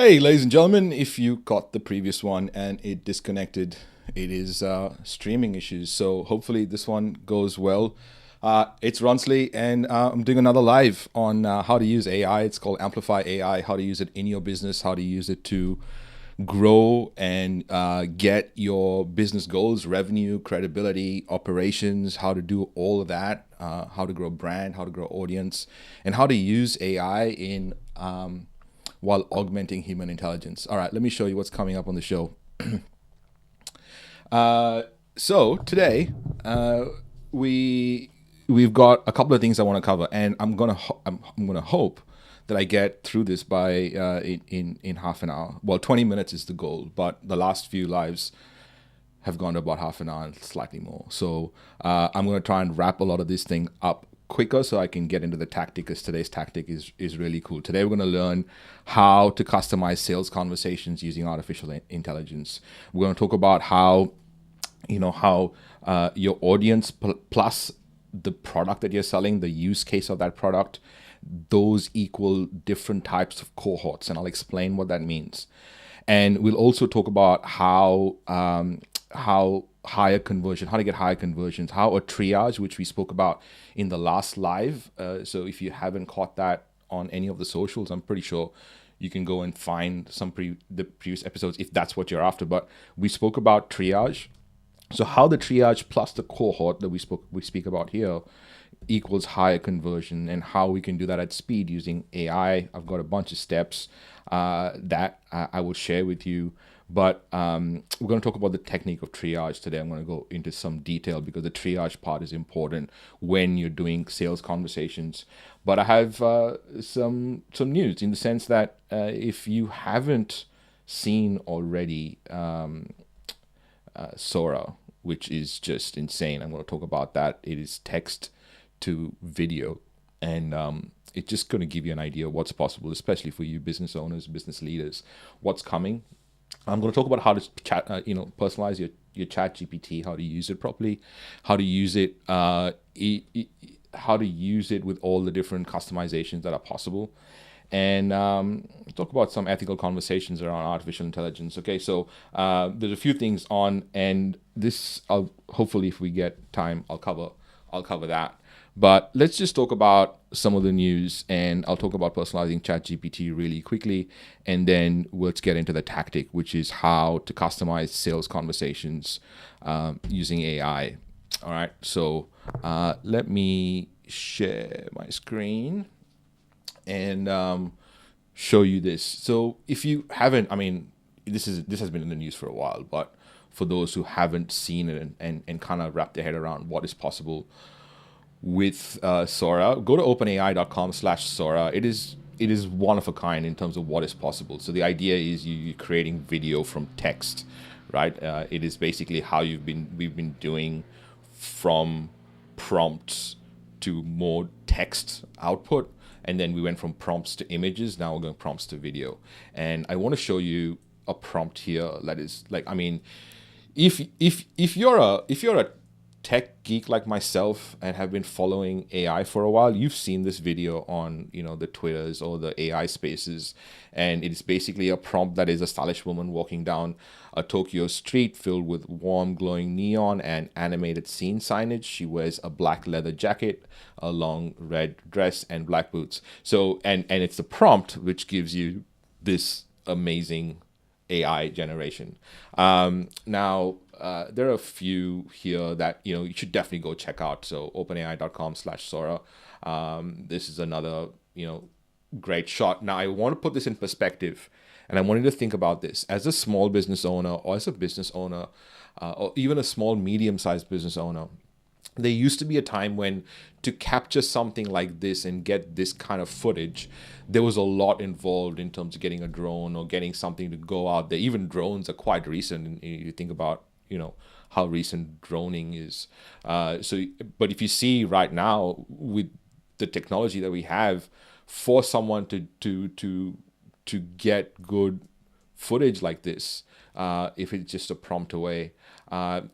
Hey, ladies and gentlemen, if you caught the previous one and it disconnected, it is streaming issues. So hopefully this one goes well. It's Ronsley, and I'm doing another live on how to use AI. It's called Amplify AI, how to use it in your business, how to use it to grow and get your business goals, revenue, credibility, operations, how to do all of that, how to grow brand, how to grow audience, and how to use AI in while augmenting human intelligence. All right, let me show you what's coming up on the show. So today we've got a couple of things I want to cover, and I'm gonna hope that I get through this by in half an hour. Well, 20 minutes is the goal, but the last few lives have gone to about half an hour and slightly more. So I'm going to try and wrap a lot of this thing up quicker so I can get into the tactic, because today's tactic is really cool. Today we're going to learn how to customize sales conversations using artificial intelligence. We're going to talk about how your audience plus the product that you're selling, the use case of that product, those equal different types of cohorts, and I'll explain what that means. And we'll also talk about how higher conversion, how to get higher conversions, how a triage, which we spoke about in the last live. So if you haven't caught that on any of the socials, I'm pretty sure you can go and find the previous episodes if that's what you're after. But we spoke about triage. So how the triage plus the cohort that we speak about here equals higher conversion, and how we can do that at speed using AI. I've got a bunch of steps that I will share with you. But we're going to talk about the technique of triage today. I'm going to go into some detail because the triage part is important when you're doing sales conversations. But I have some news, in the sense that if you haven't seen already Sora, which is just insane. I'm going to talk about that. It is text to video, and it's just going to give you an idea of what's possible, especially for you business owners, business leaders, what's coming. I'm going to talk about how to personalize your ChatGPT, how to use it properly, how to use it, how to use it with all the different customizations that are possible, and talk about some ethical conversations around artificial intelligence. Okay, so there's a few things on, and this, hopefully, if we get time, I'll cover that. But let's just talk about some of the news, and I'll talk about personalizing ChatGPT really quickly, and then let's get into the tactic, which is how to customize sales conversations using AI. All right, so let me share my screen and show you this. So if you haven't, this has been in the news for a while, but for those who haven't seen it and kind of wrap their head around what is possible with Sora, go to openai.com/Sora. It is one of a kind in terms of what is possible. So the idea is you're creating video from text, right? It is basically how we've been doing, from prompts to more text output, and then we went from prompts to images. Now we're going prompts to video, and I want to show you a prompt here that is like, if you're a tech geek like myself and have been following AI for a while, you've seen this video on the Twitters or the AI spaces, and it's basically a prompt that is a stylish woman walking down a Tokyo street filled with warm glowing neon and animated scene signage. She wears a black leather jacket, a long red dress, and black boots. So and it's the prompt which gives you this amazing AI generation. Now, there are a few here that you should definitely go check out. So openai.com/Sora. This is another great shot. Now I want to put this in perspective, and I want you to think about this as a small business owner, or as a business owner, or even a small medium-sized business owner. There used to be a time when, to capture something like this and get this kind of footage, there was a lot involved in terms of getting a drone or getting something to go out there. Even drones are quite recent. And you think about, how recent droning is. But if you see right now with the technology that we have, for someone to get good footage like this, if it's just a prompt away,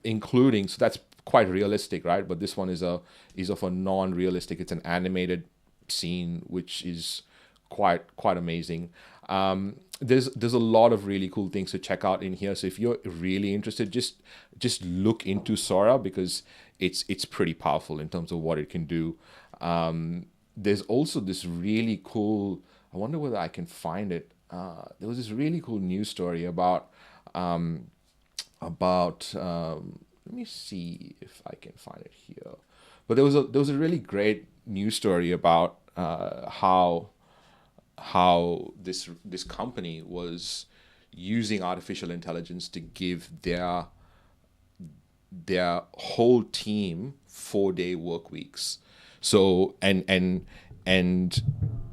including, so that's quite realistic, right? But this one is of a non-realistic. It's an animated scene, which is quite amazing. There's a lot of really cool things to check out in here. So if you're really interested, just look into Sora, because it's pretty powerful in terms of what it can do. There's also this really cool. I wonder whether I can find it. There was this really cool news story about let me see if I can find it here. But there was a really great news story about how this company was using artificial intelligence to give their whole team 4-day work weeks. So and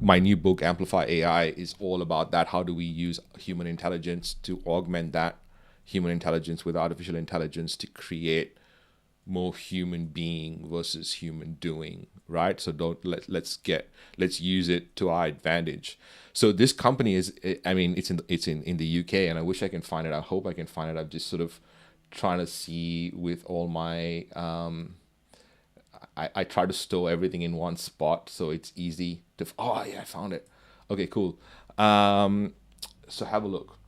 my new book, Amplify AI, is all about that. How do we use human intelligence to augment that human intelligence with artificial intelligence to create more human being versus human doing, right? So let's use it to our advantage. So this company is, I mean, it's in the UK, and I wish I can find it. I hope I can find it. I'm just sort of trying to see with all my I try to store everything in one spot so it's easy to. Oh yeah, I found it. Okay, cool. So have a look.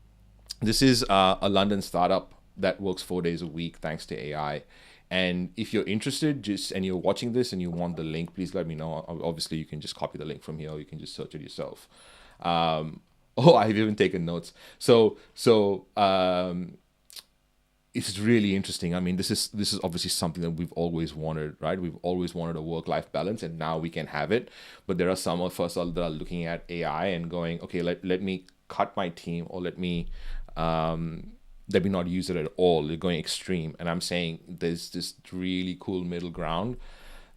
This is a London startup that works 4 days a week thanks to AI. And if you're interested, and you're watching this and you want the link, please let me know. Obviously, you can just copy the link from here, or you can just search it yourself. Oh, I've even taken notes. So it's really interesting. I mean, this is obviously something that we've always wanted, right? We've always wanted a work-life balance, and now we can have it. But there are some of us that are looking at AI and going, okay, let me cut my team, or let me not use it at all. They're going extreme, and I'm saying there's this really cool middle ground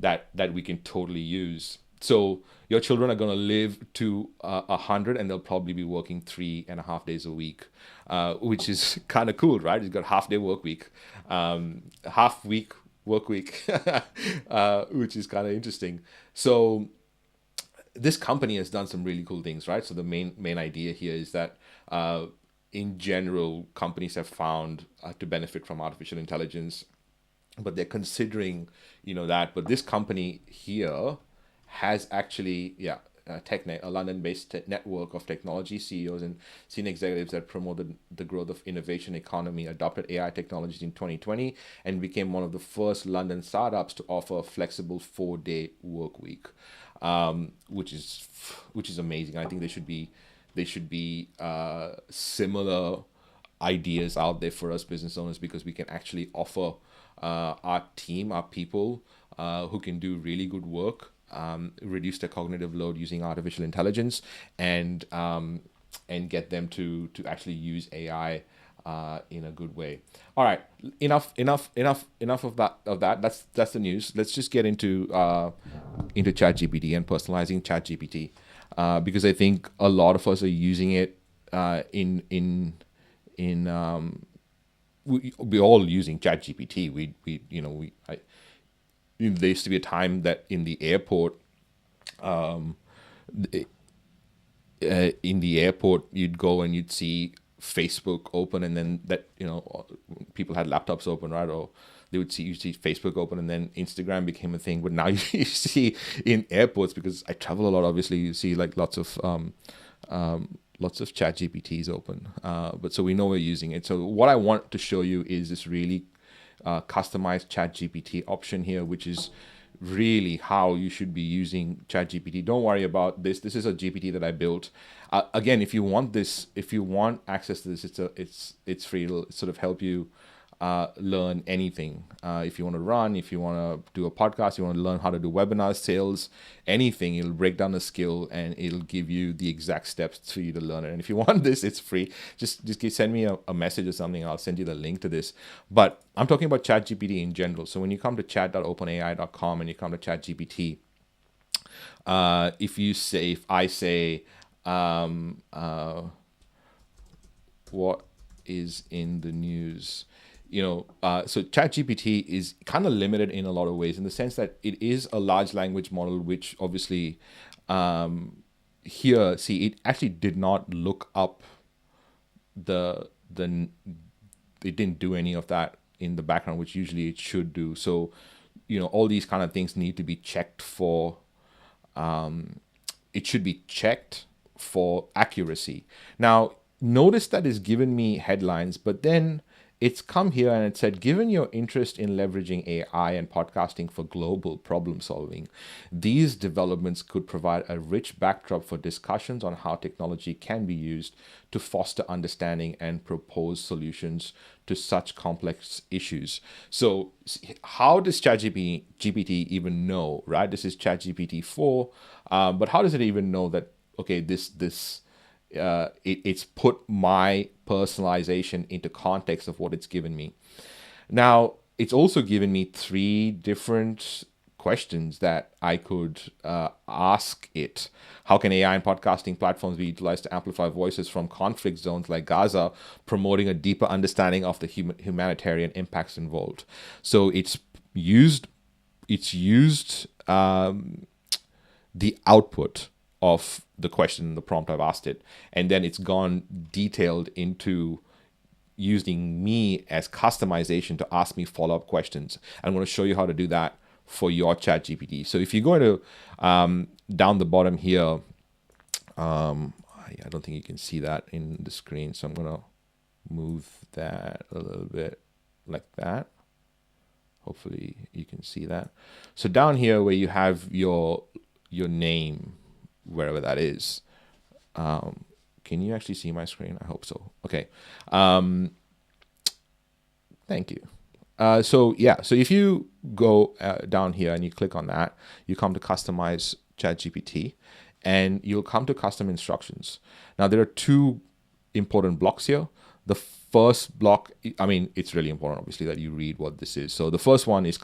that we can totally use. So your children are going to live to 100, and they'll probably be working 3.5 days a week, which is kind of cool, right? You've got half-day work week, half-week work week, which is kind of interesting. So this company has done some really cool things, right? So the main idea here is that in general, companies have found to benefit from artificial intelligence, but they're considering, that. But this company here has actually, TechNet, a London-based network of technology CEOs and senior executives that promoted the growth of innovation economy, adopted AI technologies in 2020, and became one of the first London startups to offer a flexible 4-day work week, which is amazing. I think they should be similar ideas out there for us business owners, because we can actually offer our team, our people who can do really good work, reduce their cognitive load using artificial intelligence, and get them to actually use AI in a good way. All right, enough of that. That's the news. Let's just get into ChatGPT and personalizing ChatGPT, because I think a lot of us are using it we're all using ChatGPT. There used to be a time that in the airport, you'd go and you'd see Facebook open, and then people had laptops open, right? Or you see Facebook open, and then Instagram became a thing. But now you see in airports, because I travel a lot, obviously, you see like lots of chat GPTs open. But so we know we're using it. So what I want to show you is this really customized chat GPT option here, which is really how you should be using chat GPT. Don't worry about this. This is a GPT that I built. Again, if you want access to this, it's free. It'll sort of help you learn anything. If you want to run, if you want to do a podcast, you want to learn how to do webinars, sales, anything, it'll break down the skill and it'll give you the exact steps for you to learn it. And if you want this, it's free. Just send me a message or something. I'll send you the link to this. But I'm talking about ChatGPT in general. So when you come to chat.openai.com and you come to ChatGPT, if I say, what is in the news? So ChatGPT is kind of limited in a lot of ways, in the sense that it is a large language model, which obviously it actually did not look up it didn't do any of that in the background, which usually it should do. So, all these kind of things need to be checked for. It should be checked for accuracy. Now, notice that it's given me headlines, but then it's come here and it said, given your interest in leveraging AI and podcasting for global problem solving, these developments could provide a rich backdrop for discussions on how technology can be used to foster understanding and propose solutions to such complex issues. So how does ChatGPT even know, right? This is ChatGPT 4, but how does it even know that, okay, it's put my personalization into context of what it's given me. Now, it's also given me 3 different questions that I could ask it. How can AI and podcasting platforms be utilized to amplify voices from conflict zones like Gaza, promoting a deeper understanding of the humanitarian impacts involved? So it's used the output of the question, the prompt I've asked it, and then it's gone detailed into using me as customization to ask me follow-up questions. I'm going to show you how to do that for your ChatGPT. So if you go to down the bottom here, I don't think you can see that in the screen, so I'm going to move that a little bit like that. Hopefully you can see that. So down here where you have your name, wherever that is. Can you actually see my screen? I hope so. Okay. Thank you. So if you go down here and you click on that, you come to customize ChatGPT and you'll come to custom instructions. Now there are 2 important blocks here. The first block, I mean, it's really important, obviously, that you read what this is. So the first one is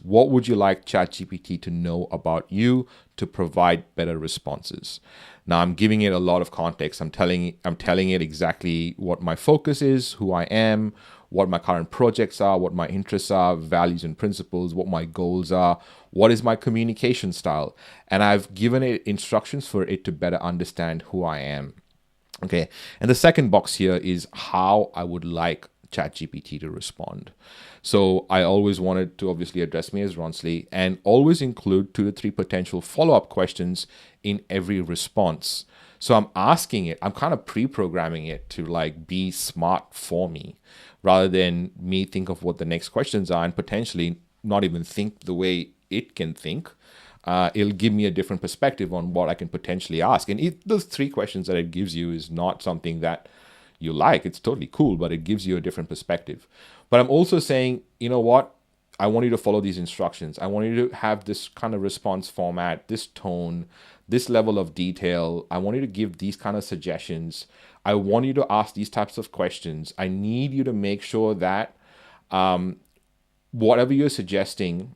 what would you like ChatGPT to know about you to provide better responses? Now I'm giving it a lot of context. I'm telling it exactly what my focus is, who I am, what my current projects are, what my interests are, values and principles, what my goals are, what is my communication style. And I've given it instructions for it to better understand who I am. Okay, and the second box here is how I would like ChatGPT to respond. So I always wanted to obviously address me as Ronsley and always include 2 to 3 potential follow-up questions in every response. So I'm asking it, I'm kind of pre-programming it to like be smart for me rather than me think of what the next questions are and potentially not even think the way it can think. It'll give me a different perspective on what I can potentially ask. And those 3 questions that it gives you is not something that you like. It's totally cool, but it gives you a different perspective. But I'm also saying, you know what? I want you to follow these instructions. I want you to have this kind of response format, this tone, this level of detail. I want you to give these kind of suggestions. I want you to ask these types of questions. I need you to make sure that whatever you're suggesting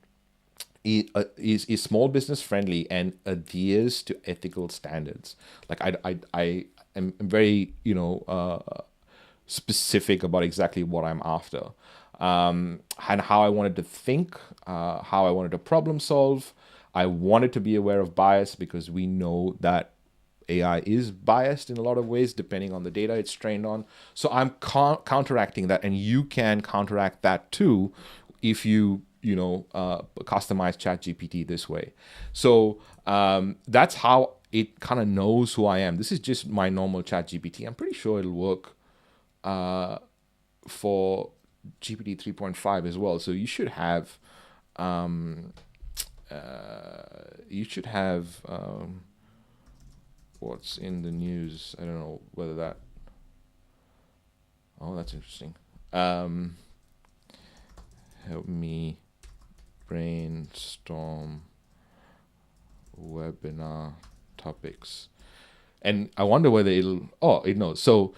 is small business friendly and adheres to ethical standards. Like I am very specific about exactly what I'm after, and how I wanted to think, how I wanted to problem solve. I wanted to be aware of bias because we know that AI is biased in a lot of ways depending on the data it's trained on. So I'm counteracting that, and you can counteract that too if you customize ChatGPT this way. So that's how it kind of knows who I am. This is just my normal ChatGPT. I'm pretty sure it'll work for GPT 3.5 as well. So you should have what's in the news. I don't know whether that. Oh, that's interesting. Help me brainstorm webinar topics. And I wonder whether it knows. So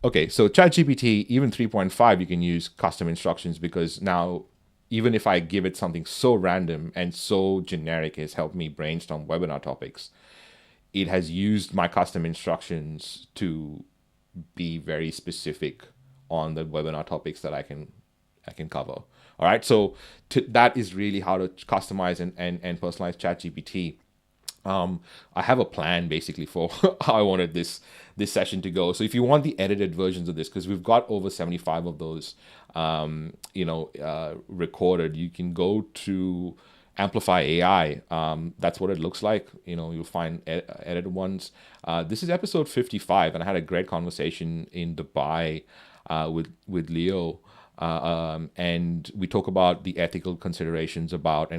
ChatGPT, even 3.5, you can use custom instructions because now, even if I give it something so random and so generic as help me brainstorm webinar topics, it has used my custom instructions to be very specific on the webinar topics that I can cover. All right, so that is really how to customize and personalize ChatGPT. I have a plan basically for how I wanted this session to go. So if you want the edited versions of this, because we've got over 75 of those, recorded, you can go to Amplify AI. That's what it looks like. You'll find edited ones. This is episode 55, and I had a great conversation in Dubai with Leo, and we talk about the ethical considerations about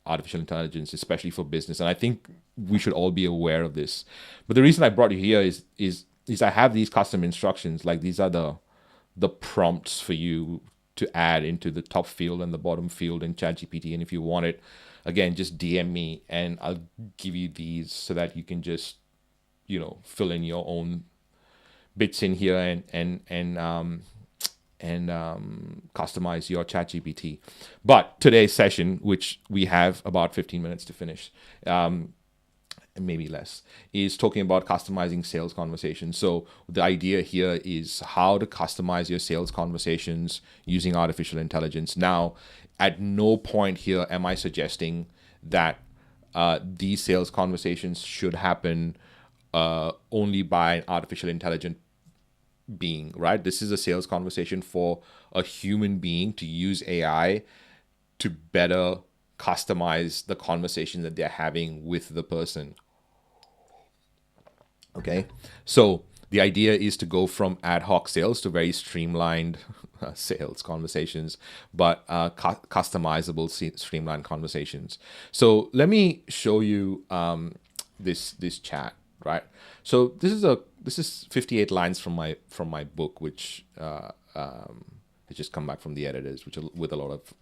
artificial intelligence, especially for business. And I think we should all be aware of this. But the reason I brought you here is I have these custom instructions. Like, these are the prompts for you to add into the top field and the bottom field in ChatGPT. And if you want it, again, just DM me and I'll give you these so that you can just, fill in your own bits in here and customize your ChatGPT. But today's session, which we have about 15 minutes to finish, maybe less, is talking about customizing sales conversations. So the idea here is how to customize your sales conversations using artificial intelligence. Now, at no point here am I suggesting that these sales conversations should happen only by an artificial intelligent being, right? This is a sales conversation for a human being to use AI to better customize the conversation that they're having with the person. Okay, so the idea is to go from ad hoc sales to very streamlined sales conversations, but customizable, streamlined conversations. So let me show you this chat, right? So this is 58 lines from my book, which has just come back from the editors, which with a lot of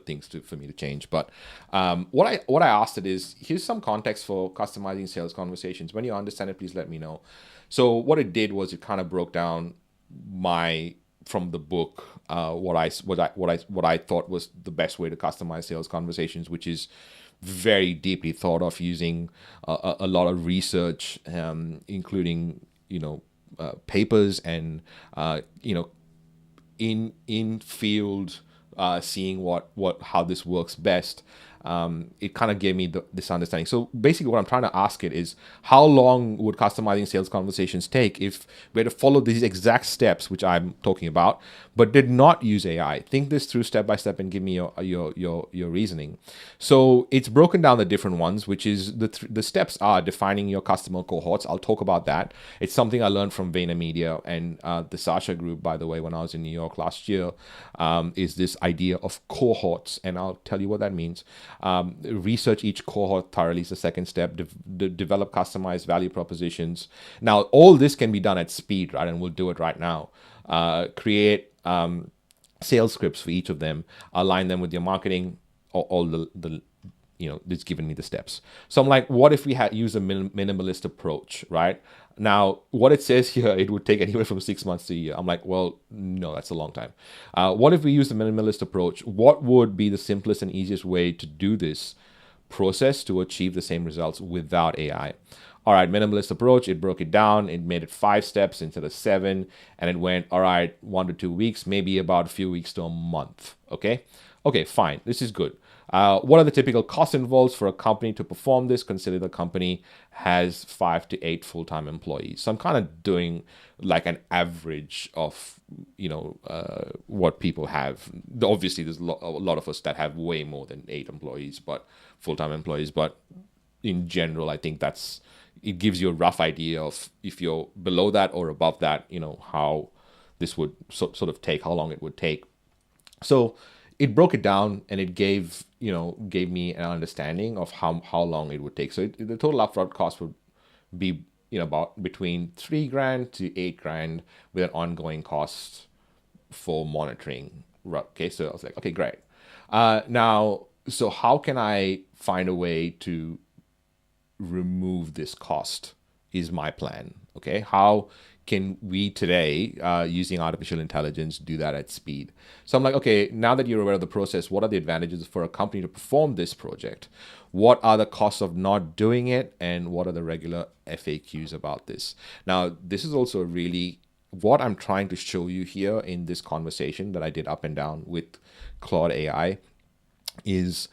things for me to change. But what I asked it is, here's some context for customizing sales conversations. When you understand it, please let me know. So what it did was it kind of broke down from the book what I thought was the best way to customize sales conversations, which is very deeply thought of using a lot of research, including papers and in field, seeing how this works best. It kind of gave me this understanding. So basically what I'm trying to ask it is, how long would customizing sales conversations take if we had to follow these exact steps, which I'm talking about, but did not use AI? Think this through step by step and give me your reasoning. So it's broken down the different ones, which is the steps are defining your customer cohorts. I'll talk about that. It's something I learned from VaynerMedia and the Sasha group, by the way, when I was in New York last year, is this idea of cohorts. And I'll tell you what that means. Research each cohort thoroughly is the second step. Develop customized value propositions. Now, all this can be done at speed, right? And we'll do it right now. Create sales scripts for each of them. Align them with your marketing. All the it's given me the steps. So I'm like, what if we had used a minimalist approach, right? Now, what it says here, it would take anywhere from 6 months to a year. I'm like, well, no, that's a long time. What if we use the minimalist approach? What would be the simplest and easiest way to do this process to achieve the same results without AI? All right, minimalist approach, it broke it down. It made it 5 steps instead of 7. And it went, all right, 1 to 2 weeks, maybe about a few weeks to a month. Okay, fine. This is good. What are the typical costs involved for a company to perform this? Consider the company has 5 to 8 full-time employees. So I'm kind of doing like an average of, what people have. Obviously, there's a lot of us that have way more than 8 employees, but full-time employees. But in general, I think it gives you a rough idea of if you're below that or above that, how this would sort of take, how long it would take. So it broke it down and it gave me an understanding of how long it would take. So the total upfront cost would be about between $3,000 to $8,000 with an ongoing cost for monitoring. Okay, so I was like, okay, great. Now, so how can I find a way to remove this cost is my plan. Okay, how can we today, using artificial intelligence, do that at speed? So I'm like, okay, now that you're aware of the process, what are the advantages for a company to perform this project? What are the costs of not doing it? And what are the regular FAQs about this? Now, this is also really what I'm trying to show you here in this conversation that I did up and down with Claude AI is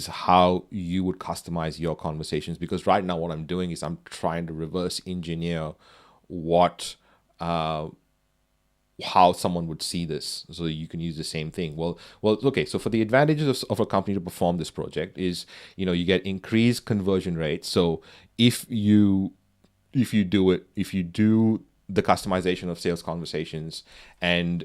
how you would customize your conversations. Because right now what I'm doing is I'm trying to reverse engineer what how someone would see this, so you can use the same thing. Well, okay, so for the advantages of a company to perform this project is, you get increased conversion rates. So if you if you do the customization of sales conversations, and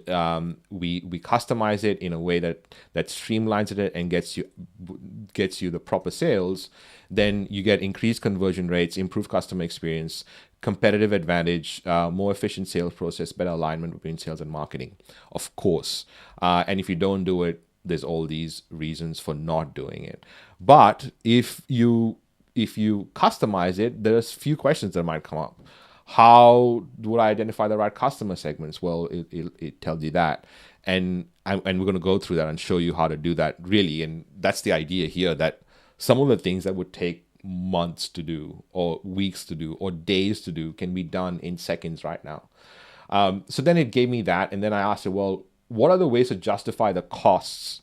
we customize it in a way that streamlines it and gets you the proper sales, then you get increased conversion rates, improved customer experience, competitive advantage, more efficient sales process, better alignment between sales and marketing, of course. And if you don't do it, there's all these reasons for not doing it. But if you customize it, there's few questions that might come up. How would I identify the right customer segments? Well, it tells you that. And we're going to go through that and show you how to do that, really. And that's the idea here, that some of the things that would take months to do, or weeks to do, or days to do, can be done in seconds right now. So then it gave me that. And then I asked it, well, what are the ways to justify the costs,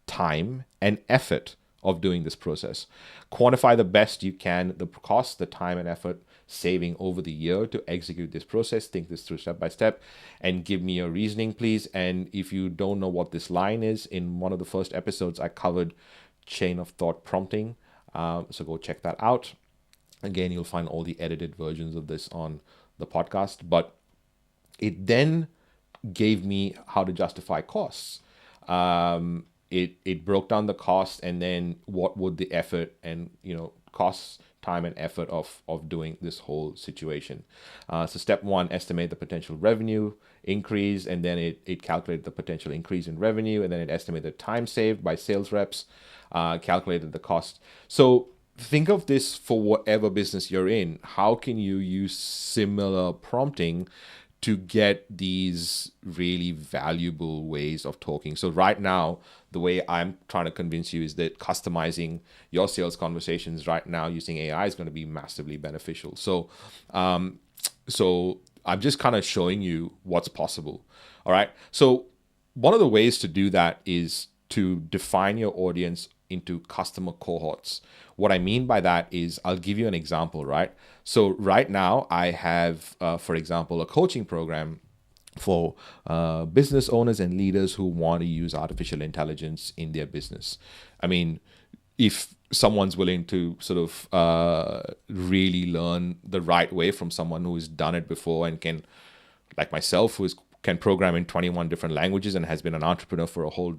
time, and effort of doing this process? Quantify the best you can the cost, the time, and effort saving over the year to execute this process. Think this through step by step, and give me your reasoning, please. And if you don't know what this line is, in one of the first episodes, I covered chain of thought prompting. So go check that out. Again, you'll find all the edited versions of this on the podcast. But it then gave me how to justify costs. It broke down the cost, and then what would the effort and costs, time, and effort of doing this whole situation. So step one, estimate the potential revenue increase, and then it calculated the potential increase in revenue, and then it estimated the time saved by sales reps, calculated the cost. So think of this for whatever business you're in. How can you use similar prompting to get these really valuable ways of talking? So right now, the way I'm trying to convince you is that customizing your sales conversations right now using AI is going to be massively beneficial. So I'm just kind of showing you what's possible. All right. So one of the ways to do that is to define your audience into customer cohorts. What I mean by that is, I'll give you an example, right? So right now I have, for example, a coaching program for business owners and leaders who want to use artificial intelligence in their business. I mean, if someone's willing to sort of really learn the right way from someone who has done it before and can, like myself, can program in 21 different languages and has been an entrepreneur for a whole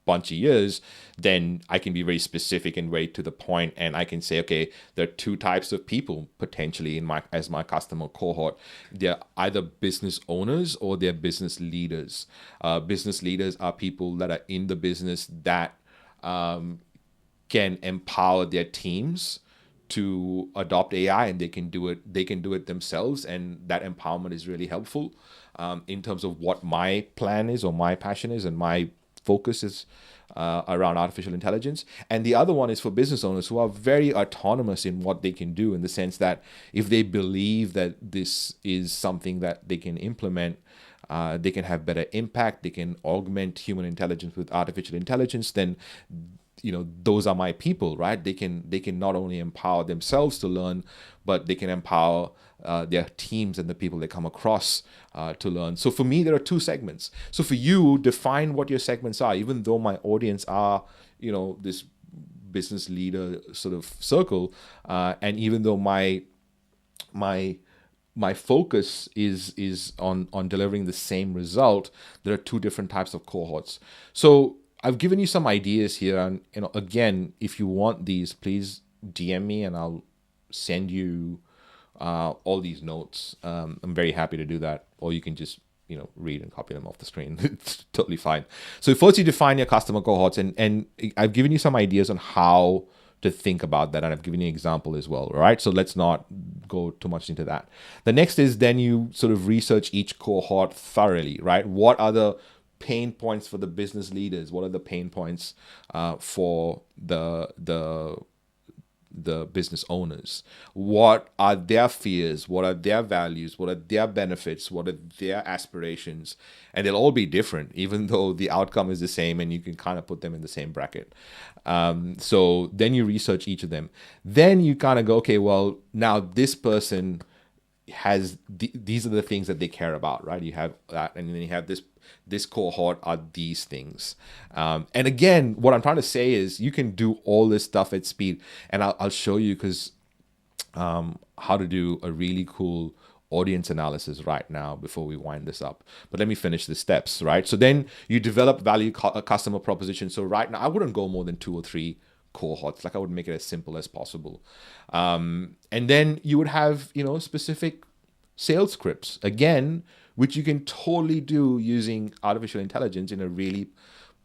bunch of years, then I can be very specific and very to the point, and I can say, okay, there are two types of people potentially as my customer cohort. They're either business owners or they're business leaders. Business leaders are people that are in the business that can empower their teams to adopt AI, and they can do it themselves, and that empowerment is really helpful in terms of what my plan is, or my passion is, and my focus is around artificial intelligence. And the other one is for business owners who are very autonomous in what they can do, in the sense that if they believe that this is something that they can implement, they can have better impact, they can augment human intelligence with artificial intelligence, then those are my people, right? They can not only empower themselves to learn, but they can empower their teams and the people they come across to learn. So for me, there are two segments. So for you, define what your segments are. Even though my audience are, this business leader sort of circle, and even though my focus is on delivering the same result, there are two different types of cohorts. So I've given you some ideas here, and again, if you want these, please DM me and I'll send you all these notes. I'm very happy to do that, or you can just read and copy them off the screen. It's totally fine. So first, you define your customer cohorts, and I've given you some ideas on how to think about that, and I've given you an example as well. All right, so let's not go too much into that. The next is then you sort of research each cohort thoroughly, right? What are the pain points for the business leaders? What are the pain points for the business owners? What are their fears? What are their values? What are their benefits? What are their aspirations? And they'll all be different, even though the outcome is the same, and you can kind of put them in the same bracket. So then you research each of them. Then you kind of go, okay, well, now this person these are the things that they care about, right? You have that, and then you have this cohort are these things. And again, what I'm trying to say is you can do all this stuff at speed, and I'll show you because how to do a really cool audience analysis right now before we wind this up. But let me finish the steps, right? So then you develop value customer proposition. So right now, I wouldn't go more than 2 or 3 cohorts. Like I would make it as simple as possible. And then you would have, specific sales scripts, again, which you can totally do using artificial intelligence in a really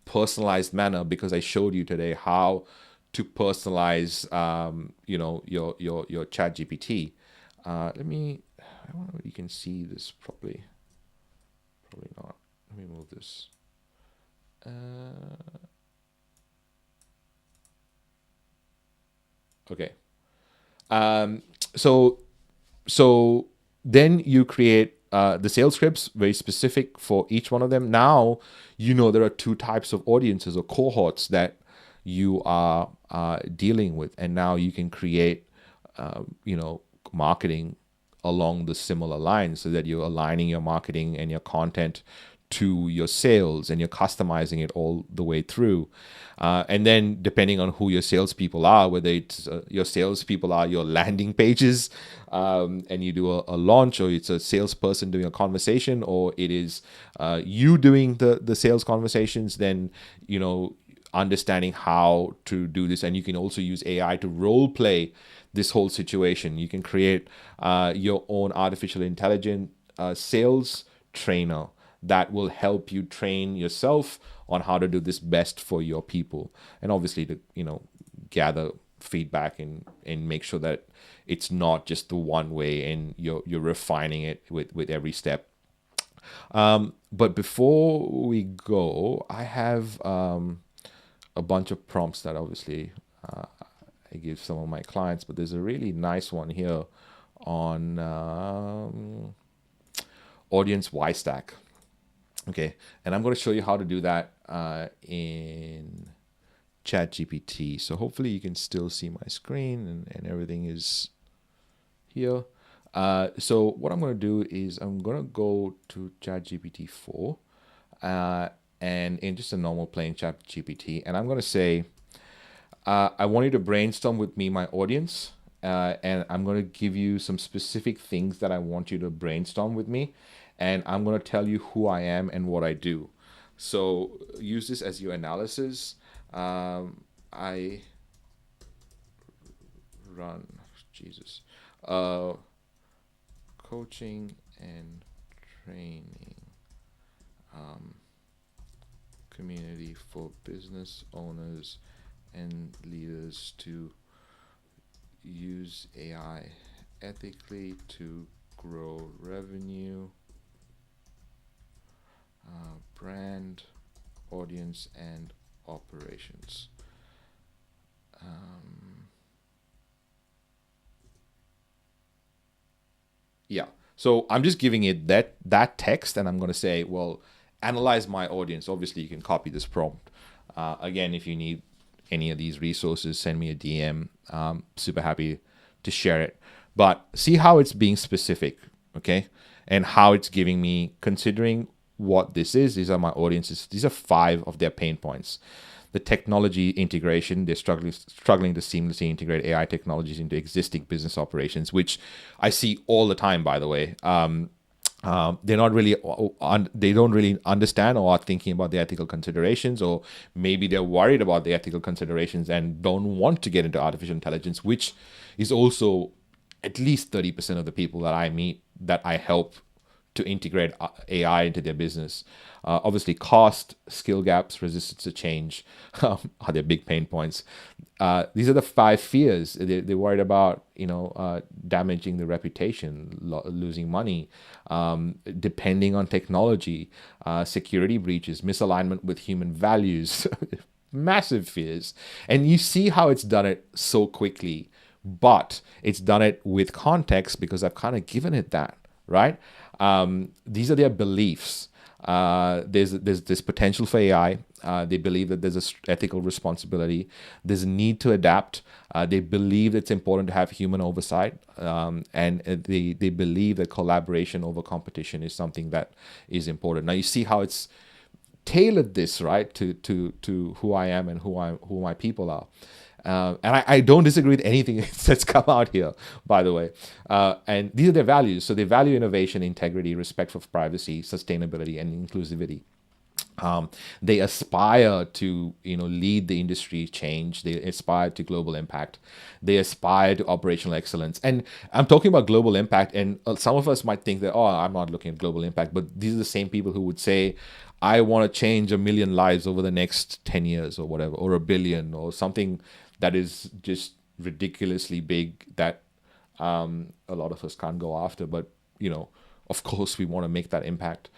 personalized manner, because I showed you today how to personalize, your ChatGPT. I don't know if you can see this properly. Probably not. Let me move this. Okay. So then you create the sales scripts very specific for each one of them. Now there are 2 types of audiences or cohorts that you are dealing with, and now you can create marketing along the similar lines, so that you're aligning your marketing and your content to your sales, and you're customizing it all the way through. And then depending on who your salespeople are, whether it's your salespeople are your landing pages, and you do a launch, or it's a salesperson doing a conversation, or it is you doing the sales conversations, then understanding how to do this. And you can also use AI to role play this whole situation. You can create your own artificial intelligence sales trainer that will help you train yourself on how to do this best for your people, and obviously to gather feedback and make sure that it's not just the one way, and you're refining it with every step. But before we go, I have a bunch of prompts that obviously I give some of my clients, but there's a really nice one here on audience Y stack. Okay, and I'm going to show you how to do that in ChatGPT. So hopefully you can still see my screen, and everything is here. So what I'm going to do is I'm going to go to ChatGPT 4 and in just a normal plain ChatGPT, and I'm going to say, I want you to brainstorm with me my audience, and I'm going to give you some specific things that I want you to brainstorm with me, and I'm going to tell you who I am and what I do. So use this as your analysis. I run coaching and training community for business owners and leaders to use AI ethically to grow revenue, brand, audience, and operations. Yeah. So I'm just giving it that text, and I'm going to say, well, analyze my audience. Obviously, you can copy this prompt. Again, if you need any of these resources, send me a DM. Super happy to share it. But see how it's being specific, okay? And how it's giving me, considering what this is, these are my audiences. These are 5 of their pain points. The technology integration, they're struggling to seamlessly integrate AI technologies into existing business operations, which I see all the time, by the way. They're not really, they don't really understand or are thinking about the ethical considerations, or maybe they're worried about the ethical considerations and don't want to get into artificial intelligence, which is also at least 30% of the people that I meet that I help to integrate AI into their business. Obviously, cost, skill gaps, resistance to change are their big pain points. These are the 5 fears. They're worried about, damaging the reputation, losing money, depending on technology, security breaches, misalignment with human values, massive fears. And you see how it's done it so quickly, but it's done it with context because I've kind of given it that, right? These are their beliefs. There's this potential for AI. They believe that there's a ethical responsibility. There's a need to adapt. They believe it's important to have human oversight, and they believe that collaboration over competition is something that is important. Now you see how it's tailored this right to who I am and who my people are. And I don't disagree with anything that's come out here, by the way. And these are their values. So they value innovation, integrity, respect for privacy, sustainability, and inclusivity. They aspire to lead the industry change. They aspire to global impact. They aspire to operational excellence. And I'm talking about global impact, and some of us might think that, oh, I'm not looking at global impact, but these are the same people who would say, I want to change 1 million lives over the next 10 years or whatever, or 1 billion, or something that is just ridiculously big that a lot of us can't go after. But of course we want to make that impact.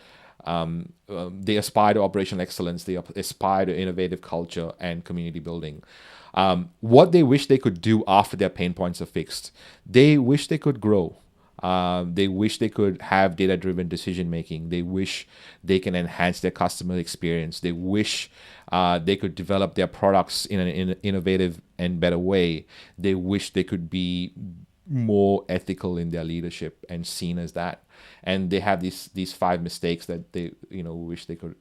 They aspire to operational excellence. They aspire to innovative culture and community building. What they wish they could do after their pain points are fixed, they wish they could grow. They wish they could have data-driven decision making. They wish they can enhance their customer experience. They wish they could develop their products in an innovative and better way. They wish they could be more ethical in their leadership and seen as that. And they have these 5 mistakes that they wish they could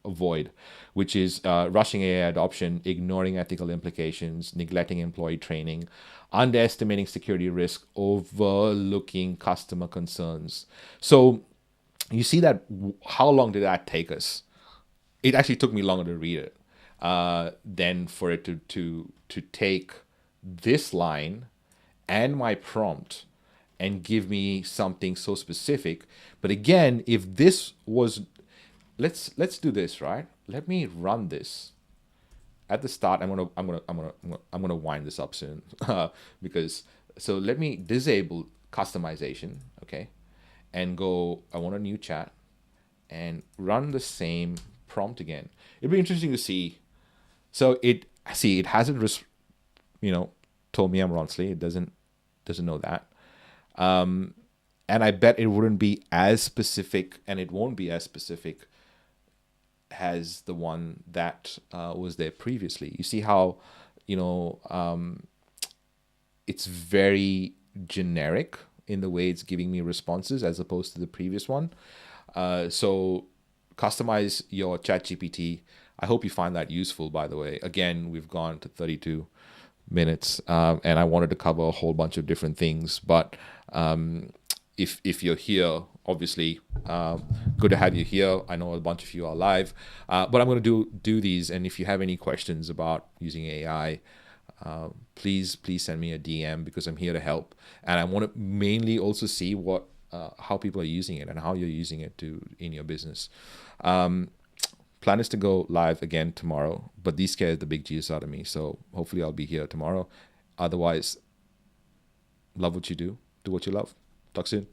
avoid, which is rushing AI adoption, ignoring ethical implications, neglecting employee training, underestimating security risk, overlooking customer concerns. So you see that how long did that take us? It actually took me longer to read it than for it to take this line and my prompt and give me something so specific. But again, if this was, let's do this, right? Let me run this. At the start, I'm gonna wind this up soon because so let me disable customization, okay, and go. I want a new chat and run the same prompt again. It'd be interesting to see. So it hasn't told me I'm Ronsley. It doesn't know that. And I bet it wouldn't be as specific, and it won't be as specific as the one that was there previously. You see how, it's very generic in the way it's giving me responses as opposed to the previous one. So customize your ChatGPT. I hope you find that useful, by the way. Again, we've gone to 32 minutes, and I wanted to cover a whole bunch of different things. But if you're here, obviously, good to have you here. I know a bunch of you are live, but I'm going to do these. And if you have any questions about using AI, please send me a DM because I'm here to help. And I want to mainly also see how people are using it and how you're using it in your business. Plan is to go live again tomorrow, but these scared the big G's out of me. So hopefully I'll be here tomorrow. Otherwise, love what you do what you love. Talk soon.